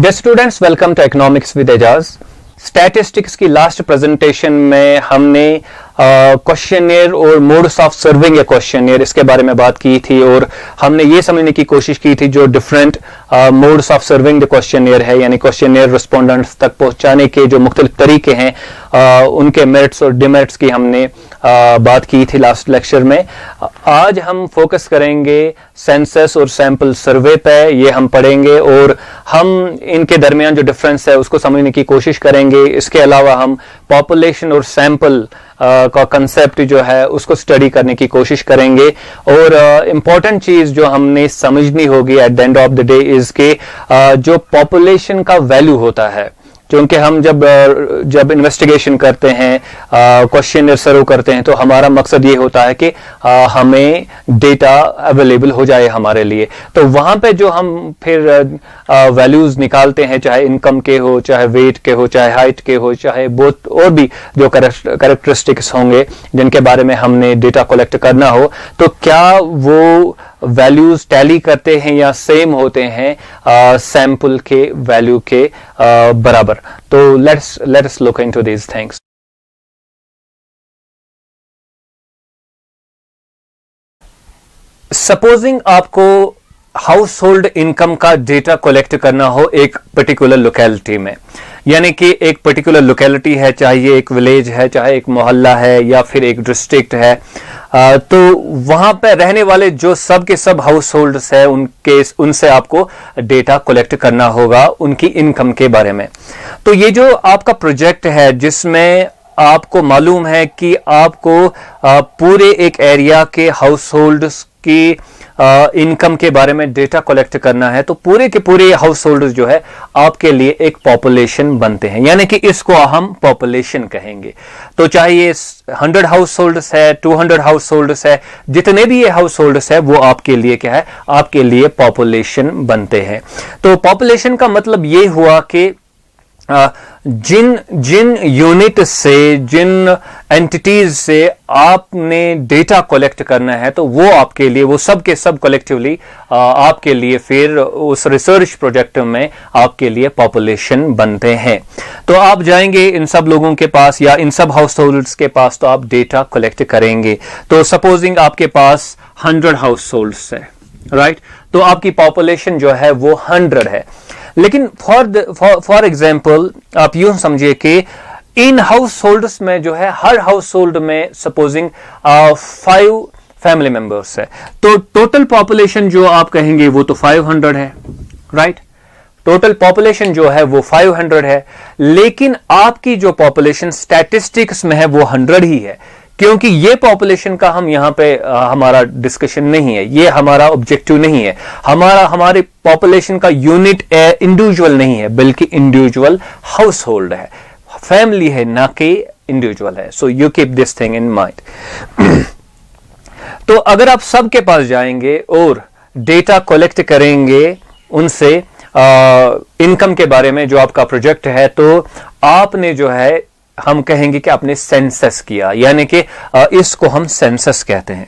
Dear students, welcome to economics with Ejaz. Statistics की last presentation में हमने क्वेश्चनियर और modes of serving a questionnaire इसके बारे में बात की थी और हमने ये समझने की कोशिश की थी जो different modes of serving the questionnaire है, यानी क्वेश्चनियर रिस्पोंडेंट्स तक पहुंचाने के जो मुख्तलिफ तरीके हैं, उनके मेरिट्स और डिमेरिट्स की हमने बात की थी लास्ट लेक्चर में। आज हम फोकस करेंगे सेंसस और सैंपल सर्वे पे, ये हम पढ़ेंगे और हम इनके दरमियान जो डिफरेंस है उसको समझने की कोशिश करेंगे। इसके अलावा हम पॉपुलेशन और सैंपल का कंसेप्ट जो है उसको स्टडी करने की कोशिश करेंगे और इंपॉर्टेंट चीज जो हमने समझनी होगी at the end of the day is के जो पॉपुलेशन का वैल्यू होता है, क्योंकि हम जब इन्वेस्टिगेशन करते हैं, क्वेश्चन सर्व करते हैं, तो हमारा मकसद ये होता है कि हमें डेटा अवेलेबल हो जाए हमारे लिए। तो वहां पे जो हम फिर वैल्यूज निकालते हैं, चाहे इनकम के हो, चाहे वेट के हो, चाहे हाइट के हो, चाहे बोथ और भी जो कैरेक्टरिस्टिक्स होंगे जिनके बारे में हमने डेटा कलेक्ट करना हो, तो क्या वो वैल्यूज टैली करते हैं या सेम होते हैं सैंपल के वैल्यू के बराबर। तो let's look into these things. Supposing आपको हाउस होल्ड इनकम का डेटा कलेक्ट करना हो एक पर्टिकुलर लोकेलिटी में, यानी कि एक पर्टिकुलर लोकेलिटी है, चाहे ये एक विलेज है, चाहे एक मोहल्ला है या फिर एक डिस्ट्रिक्ट है, तो वहां पे रहने वाले जो सब के सब हाउस होल्ड्स है उनसे आपको डेटा कलेक्ट करना होगा उनकी इनकम के बारे में। तो ये जो आपका प्रोजेक्ट है जिसमें आपको मालूम है कि आपको पूरे एक एरिया के हाउस होल्ड्स की इनकम के बारे में डेटा कलेक्ट करना है, तो पूरे के पूरे हाउस होल्डर्स जो है आपके लिए एक पॉपुलेशन बनते हैं, यानी कि इसको हम पॉपुलेशन कहेंगे। तो चाहे ये 100 हाउस होल्डर्स है, 200 हाउस होल्डर्स है, जितने भी ये हाउस होल्डर्स है वो आपके लिए क्या है, आपके लिए पॉपुलेशन बनते हैं। तो पॉपुलेशन का मतलब ये हुआ कि जिन यूनिट से, जिन एंटिटीज से आपने डेटा कलेक्ट करना है, तो वो आपके लिए, वो सब के सब कलेक्टिवली आपके लिए फिर उस रिसर्च प्रोजेक्ट में आपके लिए पॉपुलेशन बनते हैं। तो आप जाएंगे इन सब लोगों के पास या इन सब हाउस होल्ड्स के पास, तो आप डेटा कलेक्ट करेंगे। तो सपोजिंग आपके पास 100 हाउस होल्ड्स है, राइट, तो आपकी पॉपुलेशन जो है वो 100 है। लेकिन फॉर एग्जाम्पल आप यूं समझिए कि इन हाउस होल्ड्स में जो है, हर हाउस होल्ड में सपोजिंग 5 फैमिली मेंबर्स है, तो टोटल पॉपुलेशन जो आप कहेंगे वो तो 500 है, राइट। टोटल पॉपुलेशन जो है वो 500 है, लेकिन आपकी जो पॉपुलेशन स्टैटिस्टिक्स में है वो 100 ही है, क्योंकि ये पॉपुलेशन का हम यहां पे हमारा डिस्कशन नहीं है, ये हमारा ऑब्जेक्टिव नहीं है। हमारे पॉपुलेशन का यूनिट इंडिविजुअल नहीं है, बल्कि इंडिविजुअल हाउस होल्ड है, फैमिली है, ना कि इंडिविजुअल है। So you keep this thing in mind. तो अगर आप सबके पास जाएंगे और डेटा कलेक्ट करेंगे उनसे इनकम के बारे में जो आपका प्रोजेक्ट है, तो आपने जो है, हम कहेंगे कि आपने सेंसस किया, यानी कि इसको हम सेंसस कहते हैं।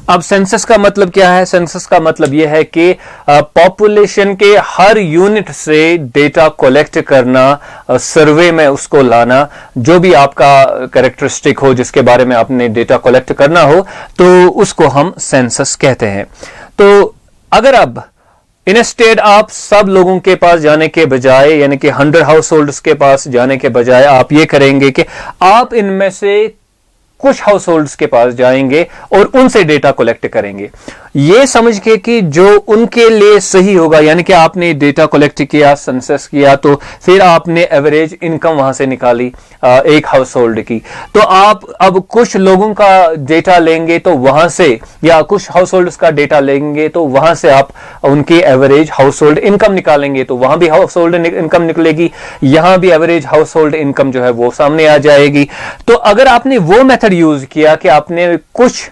अब सेंसस का मतलब क्या है? सेंसस का मतलब यह है कि पॉपुलेशन के हर यूनिट से डेटा कलेक्ट करना, सर्वे में उसको लाना, जो भी आपका कैरेक्टरिस्टिक हो जिसके बारे में आपने डेटा कलेक्ट करना हो, तो उसको हम सेंसस कहते हैं। तो अगर अब इंस्टेड आप सब लोगों के पास जाने के बजाय, यानी कि 100 हाउस होल्ड्स के पास जाने के बजाय, आप ये करेंगे कि आप इनमें से कुछ हाउस होल्ड्स के पास जाएंगे और उनसे डेटा कलेक्ट करेंगे, ये समझ के कि जो उनके लिए सही होगा, यानी कि आपने डेटा कलेक्ट किया, सेंसस किया, तो फिर आपने एवरेज इनकम वहां से निकाली एक हाउस होल्ड की। तो आप अब कुछ लोगों का डेटा लेंगे तो वहां से, या कुछ हाउस होल्ड्स का डेटा लेंगे तो वहां से आप उनकी एवरेज हाउस होल्ड इनकम निकालेंगे, तो वहां भी हाउस होल्ड इनकम निकलेगी, यहां भी एवरेज हाउस होल्ड इनकम जो है वो सामने आ जाएगी। तो अगर आपने वो मेथड यूज किया कि आपने कुछ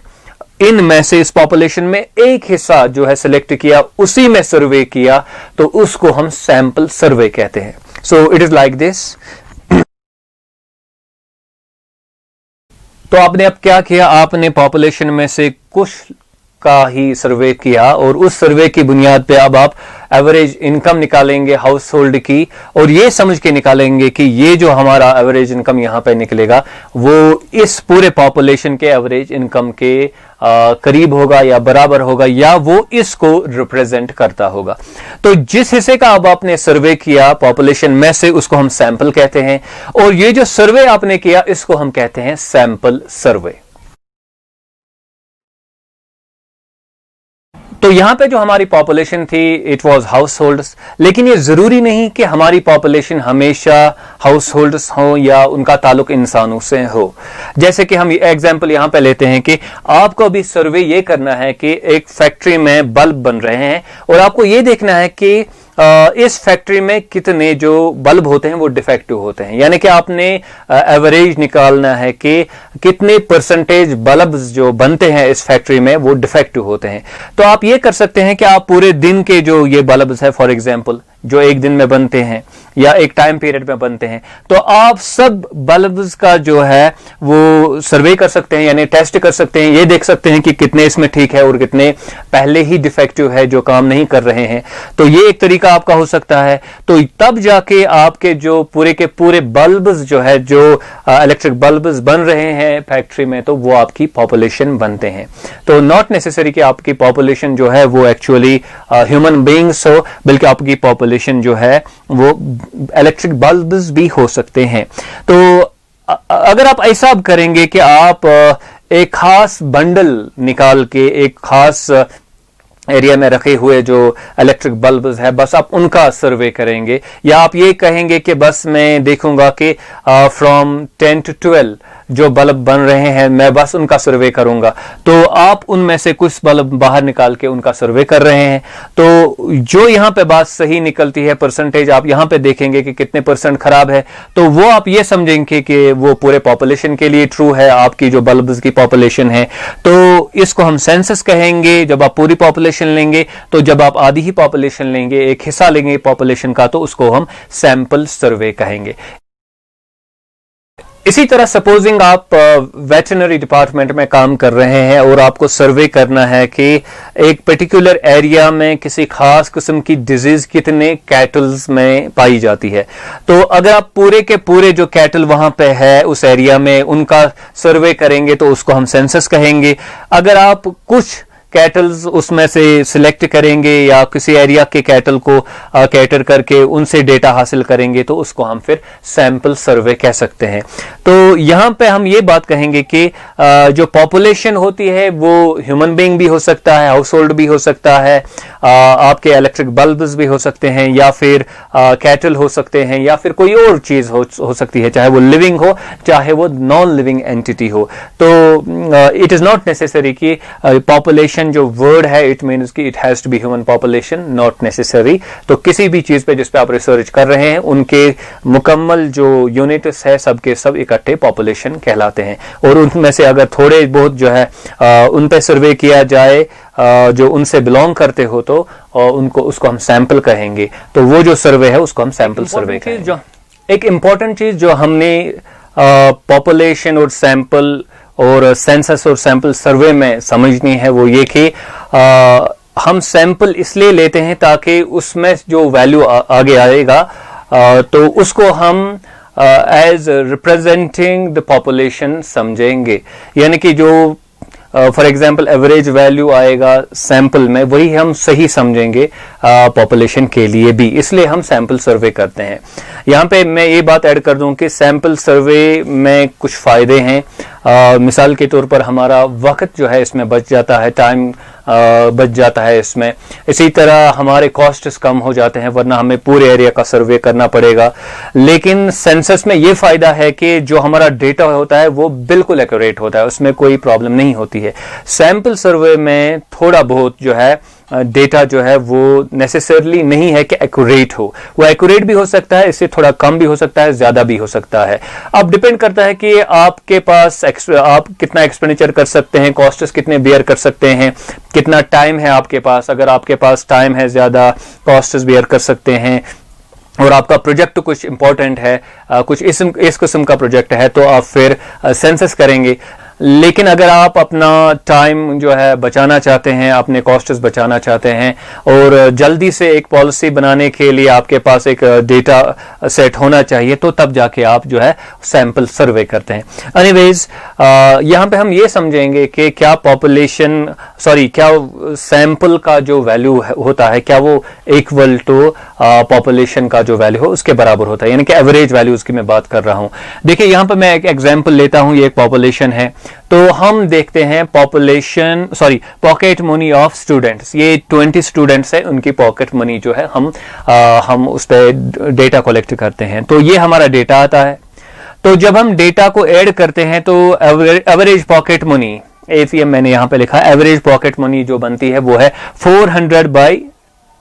इनमें से, इस पॉपुलेशन में एक हिस्सा जो है सिलेक्ट किया, उसी में सर्वे किया, तो उसको हम सैंपल सर्वे कहते हैं। So it is like this. तो आपने अब क्या किया, आपने पॉपुलेशन में से कुछ का ही सर्वे किया और उस सर्वे की बुनियाद पे अब आप एवरेज इनकम निकालेंगे हाउस होल्ड की, और ये समझ के निकालेंगे कि ये जो हमारा एवरेज इनकम यहां पे निकलेगा वो इस पूरे पॉपुलेशन के एवरेज इनकम के करीब होगा या बराबर होगा, या वो इसको रिप्रेजेंट करता होगा। तो जिस हिस्से का अब आपने सर्वे किया पॉपुलेशन में से, उसको हम सैंपल कहते हैं, और ये जो सर्वे आपने किया इसको हम कहते हैं सैंपल सर्वे। तो यहां पे जो हमारी पॉपुलेशन थी इट वाज हाउस होल्ड्स, लेकिन ये जरूरी नहीं कि हमारी पॉपुलेशन हमेशा हाउस होल्ड्स हो या उनका ताल्लुक इंसानों से हो। जैसे कि हम एग्जांपल यहां पे लेते हैं कि आपको अभी सर्वे ये करना है कि एक फैक्ट्री में बल्ब बन रहे हैं और आपको ये देखना है कि इस फैक्ट्री में कितने जो बल्ब होते हैं वो डिफेक्टिव होते हैं, यानी कि आपने एवरेज निकालना है कि कितने परसेंटेज बल्ब जो बनते हैं इस फैक्ट्री में वो डिफेक्टिव होते हैं। तो आप ये कर सकते हैं कि आप पूरे दिन के जो ये बल्ब है फॉर एग्जांपल जो एक दिन में बनते हैं या एक टाइम पीरियड में बनते हैं, तो आप सब बल्ब्स का जो है वो सर्वे कर सकते हैं, यानी टेस्ट कर सकते हैं, ये देख सकते हैं कि कितने इसमें ठीक है और कितने पहले ही डिफेक्टिव है जो काम नहीं कर रहे हैं। तो ये एक तरीका आपका हो सकता है। तो तब जाके आपके जो पूरे के पूरे बल्ब्स जो है जो इलेक्ट्रिक बल्ब्स बन रहे हैं फैक्ट्री में, तो वो आपकी पॉपुलेशन बनते हैं। तो नॉट नेसेसरी कि आपकी पॉपुलेशन जो है वो एक्चुअली ह्यूमन बीइंग्स हो, बल्कि आपकी पॉपुलेशन जो है वो इलेक्ट्रिक बल्ब्स भी हो सकते हैं। तो अगर आप ऐसा अब करेंगे कि आप एक खास बंडल निकाल के एक खास एरिया में रखे हुए जो इलेक्ट्रिक बल्ब्स है बस आप उनका सर्वे करेंगे, या आप ये कहेंगे कि बस मैं देखूंगा कि फ्रॉम 10 to 12 जो बल्ब बन रहे हैं मैं बस उनका सर्वे करूंगा, तो आप उनमें से कुछ बल्ब बाहर निकाल के उनका सर्वे कर रहे हैं। तो जो यहां पे बात सही निकलती है परसेंटेज, आप यहां पे देखेंगे कि कितने परसेंट खराब है, तो वो आप ये समझेंगे कि वो पूरे पॉपुलेशन के लिए ट्रू है, आपकी जो बल्ब्स की पॉपुलेशन है। तो इसको हम सेंसस कहेंगे। जब आप पूरी पॉपुलेशन लेंगे, तो जब आप आधी ही पॉपुलेशन लेंगे, एक हिस्सा लेंगे पॉपुलेशन का, तो उसको हम सैंपल सर्वे कहेंगे। इसी तरह सपोजिंग आप वेटरनरी डिपार्टमेंट में काम कर रहे हैं और आपको सर्वे करना है कि एक पर्टिकुलर एरिया में किसी खास किस्म की डिजीज कितने कैटल्स में पाई जाती है। तो अगर आप पूरे के पूरे जो कैटल वहां पे है उस एरिया में उनका सर्वे करेंगे तो उसको हम सेंसस कहेंगे। अगर आप कुछ कैटल्स उसमें से सिलेक्ट करेंगे या किसी एरिया के कैटल को कैटर करके उनसे डेटा हासिल करेंगे तो उसको हम फिर सैंपल सर्वे कह सकते हैं। तो यहां पे हम ये बात कहेंगे कि जो पॉपुलेशन होती है वो ह्यूमन बीइंग भी हो सकता है, हाउस होल्ड भी हो सकता है, आपके इलेक्ट्रिक बल्ब्स भी हो सकते हैं, या फिर कैटल हो सकते हैं, या फिर कोई और चीज हो सकती है, चाहे वो लिविंग हो चाहे वो नॉन लिविंग एंटिटी हो। तो इट इज नॉट नेसेसरी कि पॉपुलेशन जो वर्ड है इट मीन्स कि it has to be human population, not necessary. तो किसी भी चीज पे जिस पे आप रिसर्च कर रहे हैं उनके मुकम्मल जो यूनिट्स है सबके सब इकट्ठे पॉपुलेशन कहलाते हैं, और उनमें से अगर थोड़े बहुत जो है उन पे सर्वे किया जाए जो उनसे बिलोंग करते हो तो उनको उसको हम सैंपल कहेंगे। तो वो जो सर्वे है उसको हम सैंपल सर्वे कहेंगे। जो एक इंपॉर्टेंट चीज जो हमने पॉपुलेशन और सैंपल और सेंसस और सैंपल सर्वे में समझनी है वो ये कि हम सैंपल इसलिए लेते हैं ताकि उसमें जो वैल्यू आगे आएगा तो उसको हम एज रिप्रेजेंटिंग द पॉपुलेशन समझेंगे, यानी कि जो फॉर एग्जाम्पल एवरेज वैल्यू आएगा सैंपल में वही हम सही समझेंगे पॉपुलेशन के लिए भी, इसलिए हम सैंपल सर्वे करते हैं। यहाँ पे मैं ये बात ऐड कर दूं कि सैंपल सर्वे में कुछ फायदे हैं। मिसाल के तौर पर हमारा वक्त जो है इसमें बच जाता है, टाइम बच जाता है इसमें। इसी तरह हमारे कॉस्ट्स कम हो जाते हैं, वरना हमें पूरे एरिया का सर्वे करना पड़ेगा। लेकिन सेंसस में ये फायदा है कि जो हमारा डेटा होता है वो बिल्कुल एक्यूरेट होता है, उसमें कोई प्रॉब्लम नहीं होती है। सैंपल सर्वे में थोड़ा बहुत जो है डेटा जो है वो नेसेसरली नहीं है कि एक्यूरेट हो, वो एक्यूरेट भी हो सकता है, इससे थोड़ा कम भी हो सकता है, ज्यादा भी हो सकता है। अब डिपेंड करता है कि आपके पास आप कितना एक्सपेंडिचर कर सकते हैं, कॉस्ट्स कितने बेयर कर सकते हैं, कितना टाइम है आपके पास। अगर आपके पास टाइम है ज्यादा, कॉस्ट्स बेयर कर सकते हैं, और आपका प्रोजेक्ट कुछ इंपॉर्टेंट है, कुछ इस किस्म का प्रोजेक्ट है, तो आप फिर सेंसस करेंगे। लेकिन अगर आप अपना टाइम जो है बचाना चाहते हैं, अपने कॉस्ट्स बचाना चाहते हैं और जल्दी से एक पॉलिसी बनाने के लिए आपके पास एक डेटा सेट होना चाहिए, तो तब जाके आप जो है सैंपल सर्वे करते हैं। एनीवेज यहाँ पे हम ये समझेंगे कि क्या क्या सैंपल का जो वैल्यू होता है, क्या वो इक्वल टू पॉपुलेशन का जो वैल्यू हो उसके बराबर होता है, यानी कि एवरेज वैल्यूज की मैं बात कर रहा हूं। देखिए यहां पर मैं एक एग्जांपल लेता हूं, ये एक पॉपुलेशन है, तो हम देखते हैं पॉकेट मनी ऑफ स्टूडेंट्स, ये 20 स्टूडेंट्स है, उनकी पॉकेट मनी जो है हम उस पर डेटा कलेक्ट करते हैं। तो ये हमारा डेटा आता है। तो जब हम डेटा को ऐड करते हैं तो एवरेज पॉकेट मनी, एपीएम मैंने यहां पे लिखा, एवरेज पॉकेट मनी जो बनती है वो है 400/20,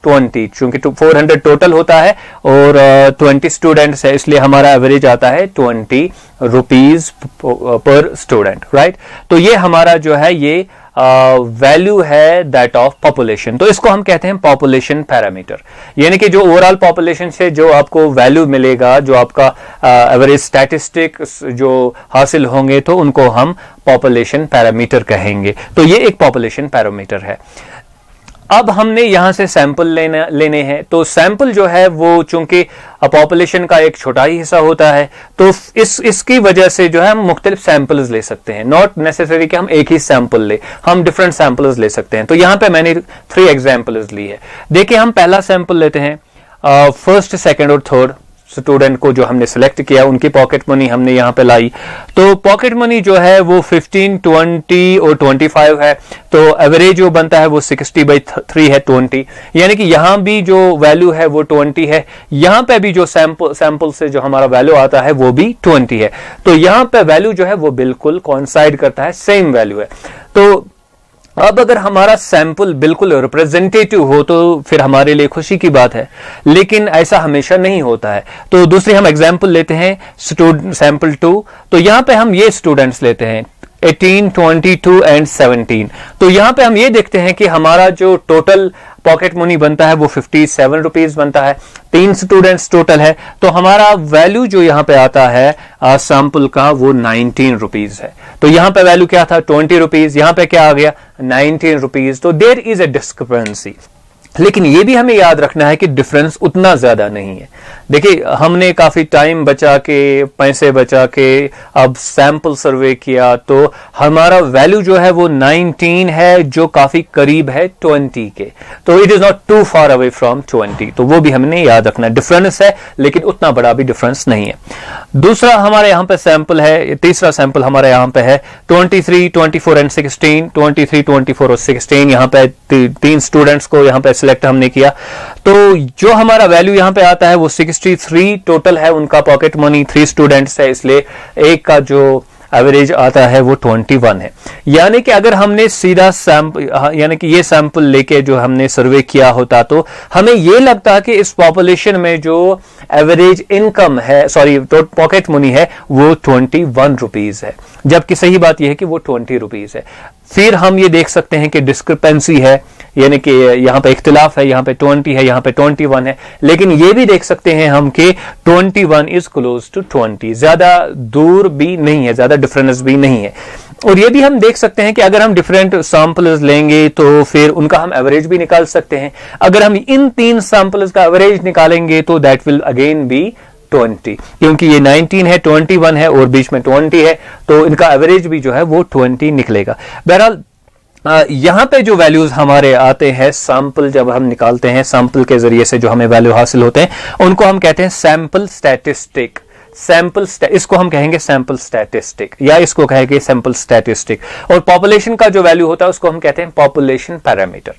क्योंकि 400 टोटल होता है और 20 स्टूडेंट्स है, इसलिए हमारा एवरेज आता है 20 रुपीज पर स्टूडेंट, राइट। तो ये हमारा जो है ये वैल्यू है दैट ऑफ पॉपुलेशन। तो इसको हम कहते हैं पॉपुलेशन पैरामीटर, यानी कि जो ओवरऑल पॉपुलेशन से जो आपको वैल्यू मिलेगा, जो आपका एवरेज स्टैटिस्टिक जो हासिल होंगे, तो उनको हम पॉपुलेशन पैरामीटर कहेंगे। तो ये एक पॉपुलेशन पैरामीटर है। अब हमने यहां से सैंपल लेने हैं, तो सैंपल जो है वो चूंकि पॉपुलेशन का एक छोटा ही हिस्सा होता है, तो इसकी वजह से जो है हम मुख्तलिफ सैंपल्स ले सकते हैं, नॉट नेसेसरी कि हम एक ही सैंपल ले, हम डिफरेंट सैंपल्स ले सकते हैं। तो यहां पे मैंने 3 एग्जांपल्स ली है। देखिए हम पहला सैंपल लेते हैं, फर्स्ट, सेकंड और थर्ड स्टूडेंट को जो हमने सिलेक्ट किया, उनकी पॉकेट मनी हमने यहां पे लाई। तो पॉकेट मनी जो है वो 15, 20 और 25 है, तो एवरेज जो बनता है वो 60/3 है, 20, यानी कि यहां भी जो वैल्यू है वो 20 है, यहां पे भी जो सैंपल से जो हमारा वैल्यू आता है वो भी 20 है। तो यहां पे वैल्यू जो है वो बिल्कुल कोइंसाइड करता है, सेम वैल्यू है। तो अब अगर हमारा सैंपल बिल्कुल रिप्रेजेंटेटिव हो तो फिर हमारे लिए खुशी की बात है, लेकिन ऐसा हमेशा नहीं होता है। तो दूसरी हम एग्जांपल लेते हैं, सैंपल 2। तो यहां पे हम ये स्टूडेंट्स लेते हैं 18, 22 एंड 17। तो यहां पे हम ये देखते हैं कि हमारा जो टोटल पॉकेट मनी बनता है वो 57 रुपीज बनता है, 3 स्टूडेंट्स टोटल है, तो हमारा वैल्यू जो यहां पे आता है सैंपल का वो 19 रुपीज है। तो यहां पे वैल्यू क्या था, 20 रुपीज, यहां पे क्या आ गया 19 रुपीज। तो देयर इज अ डिस्क्रिपेंसी, लेकिन यह भी हमें याद रखना है कि डिफरेंस उतना ज्यादा नहीं है। देखिए हमने काफी टाइम बचा के, पैसे बचा के अब सैंपल सर्वे किया, तो हमारा वैल्यू जो है वो 19 है, जो काफी करीब है 20 के। तो it is not too far away from 20, तो वो भी हमने याद रखना है। डिफरेंस है लेकिन उतना बड़ा भी डिफरेंस नहीं है। दूसरा हमारे यहां पे सैंपल है, तीसरा सैंपल हमारे यहां पे है 23, 24 एंड 16, 23, 24 और 16। यहां पे 3 स्टूडेंट्स को यहां पे सिलेक्ट हमने किया, तो जो हमारा वैल्यू यहां पे आता है वो 63 टोटल है, उनका पॉकेट मनी, 3 स्टूडेंट्स है, इसलिए एक का जो एवरेज आता है वो 21 है। यानी कि अगर हमने सीधा सैंपल, यानी कि ये सैंपल लेके जो हमने सर्वे किया होता, तो हमें ये लगता कि इस पॉपुलेशन में जो एवरेज इनकम है, पॉकेट मनी है, वो 21 रुपीज है, जबकि सही बात यह है कि वो 20 रुपीज है। फिर हम ये देख सकते हैं कि डिस्क्रिपेंसी है, यानी कि यहां पे इख्तिलाफ है, यहां पे 20 है, यहां पे 21 है, लेकिन ये भी देख सकते हैं हम कि 21 इज क्लोज टू 20, ज्यादा दूर भी नहीं है, ज्यादा डिफरेंस भी नहीं है। और ये भी हम देख सकते हैं कि अगर हम डिफरेंट सैंपल्स लेंगे तो फिर उनका हम एवरेज भी निकाल सकते हैं। अगर हम इन 3 सैंपल्स का एवरेज निकालेंगे तो दैट विल अगेन बी 20, क्योंकि ये 19 है, 21 है और बीच में 20 है, तो इनका एवरेज भी जो है वो 20 निकलेगा। बहरहाल यहां पे जो वैल्यूज हमारे आते हैं, सैंपल जब हम निकालते हैं, सैंपल के जरिए से जो हमें वैल्यू हासिल होते हैं, उनको हम कहते हैं सैंपल स्टैटिस्टिक। इसको हम कहेंगे सैंपल स्टैटिस्टिक, या इसको कहेंगे सैंपल स्टैटिस्टिक। और पॉपुलेशन का जो वैल्यू होता है उसको हम कहते हैं पॉपुलेशन पैरामीटर।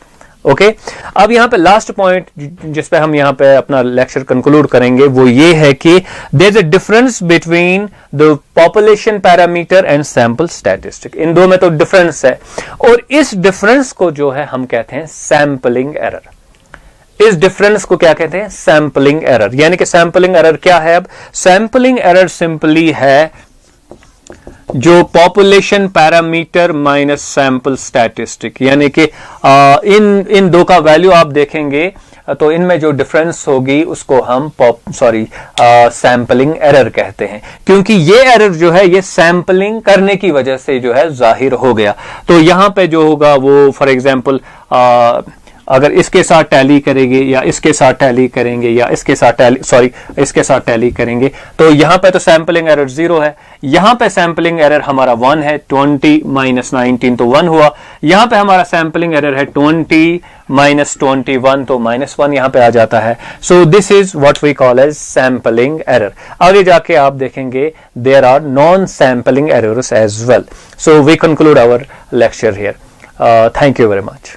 ओके, अब यहां पे लास्ट पॉइंट जिस पे हम यहां पे अपना लेक्चर कंक्लूड करेंगे वो ये है कि there is a difference between the population parameter and sample statistic. इन दो में तो डिफरेंस है, और इस डिफरेंस को जो है हम कहते हैं सैंपलिंग एरर। इस डिफरेंस को क्या कहते हैं, सैंपलिंग एरर। यानी कि सैंपलिंग एरर क्या है? अब सैंपलिंग एरर सिंपली है जो population parameter minus sample statistic, यानी कि इन दो का वैल्यू आप देखेंगे तो इनमें जो डिफरेंस होगी उसको हम सैंपलिंग एरर कहते हैं, क्योंकि ये एरर जो है ये सैंपलिंग करने की वजह से जो है जाहिर हो गया। तो यहां पे जो होगा वो फॉर एग्जांपल अगर इसके साथ टैली करेंगे या इसके साथ टैली करेंगे या इसके साथ टैली करेंगे, तो यहां पे तो सैंपलिंग एरर 0 है, यहां पे सैंपलिंग एरर हमारा 1 है, 20 - 19 तो 1 हुआ। यहां पे हमारा सैंपलिंग एरर है 20 - 21 तो -1 यहां पे आ जाता है। So this is what we call as sampling error. आगे जाके आप देखेंगे there are non sampling errors as well. So we conclude our lecture here. Thank you very much.